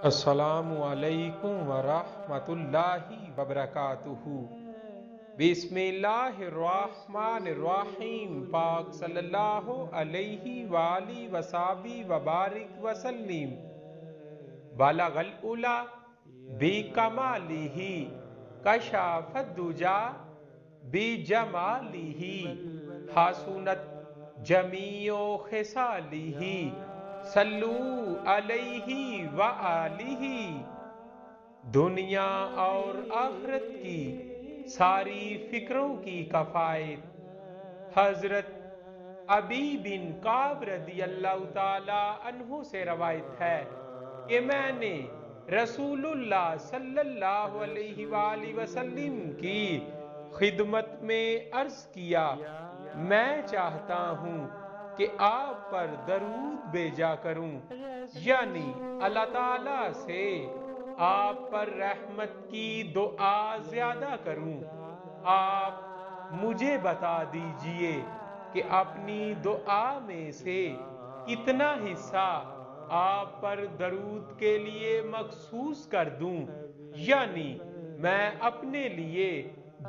السلام علیکم ورحمۃ اللہ وبرکاتہ۔ بسم اللہ الرحمن الرحیم۔ پاک صلی اللہ علیہ وآلہ وصحبہ وبارک وسلم۔ بلغ العلا بکمالہ کشف الدجی بجمالہ حسنت جمیع خصالہ صلو علیہ وآلہ۔ دنیا اور آخرت کی ساری فکروں کی کفایت حضرت ابی بن کعب رضی اللہ تعالی عنہ سے روایت ہے کہ میں نے رسول اللہ صلی اللہ علیہ وآلہ وسلم کی خدمت میں عرض کیا، میں چاہتا ہوں کہ آپ پر درود بھیجا کروں، یعنی اللہ تعالیٰ سے آپ پر رحمت کی دعا زیادہ کروں۔ آپ مجھے بتا دیجئے کہ اپنی دعا میں سے کتنا حصہ آپ پر درود کے لیے مخصوص کر دوں، یعنی میں اپنے لیے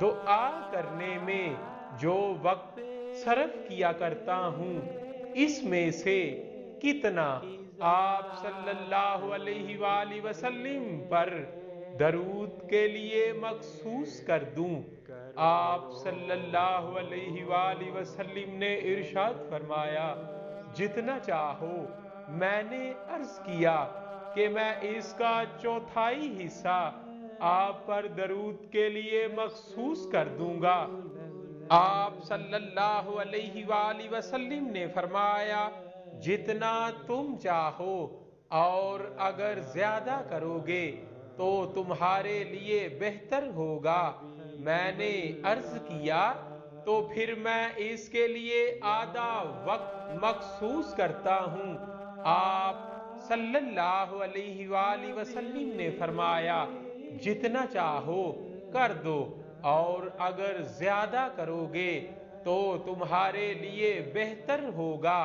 دعا کرنے میں جو وقت صرف کیا کرتا ہوں اس میں سے کتنا آپ صلی اللہ علیہ وآلہ وسلم پر درود کے لیے مخصوص کر دوں۔ آپ صلی اللہ علیہ وآلہ وسلم نے ارشاد فرمایا، جتنا چاہو۔ میں نے عرض کیا کہ میں اس کا چوتھائی حصہ آپ پر درود کے لیے مخصوص کر دوں گا۔ آپ صلی اللہ علیہ وآلہ وسلم نے فرمایا، جتنا تم چاہو، اور اگر زیادہ کرو گے تو تمہارے لیے بہتر ہوگا۔ میں نے عرض کیا، تو پھر میں اس کے لیے آدھا وقت مخصوص کرتا ہوں۔ آپ صلی اللہ علیہ وآلہ وسلم نے فرمایا، جتنا چاہو کر دو، اور اگر زیادہ کرو گے تو تمہارے لیے بہتر ہوگا۔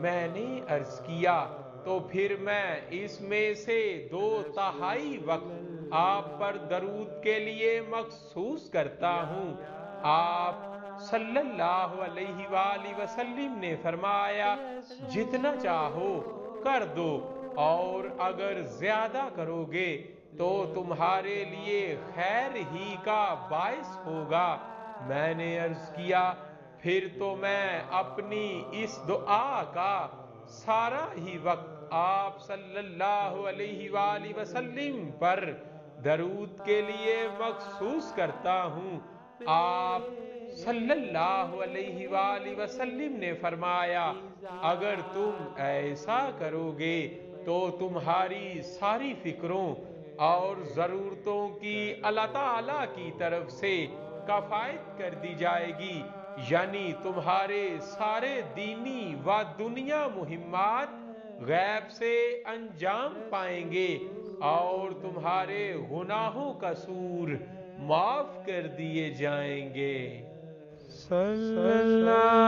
میں نے عرض کیا، تو پھر میں اس میں سے 2/3 وقت آپ پر درود کے لیے مخصوص کرتا ہوں۔ آپ صلی اللہ علیہ وآلہ وسلم نے فرمایا، جتنا چاہو کر دو، اور اگر زیادہ کرو گے تو تمہارے لیے خیر ہی کا باعث ہوگا۔ میں نے عرض کیا، پھر تو میں اپنی اس دعا کا سارا ہی وقت آپ صلی اللہ علیہ وآلہ وسلم پر درود کے لیے مخصوص کرتا ہوں۔ آپ صلی اللہ علیہ وآلہ وسلم نے فرمایا، اگر تم ایسا کرو گے تو تمہاری ساری فکروں اور ضرورتوں کی اللہ تعالیٰ کی طرف سے کفایت کر دی جائے گی، یعنی تمہارے سارے دینی و دنیا مہمات غیب سے انجام پائیں گے، اور تمہارے گناہوں کا قصور معاف کر دیے جائیں گے۔ صلی اللہ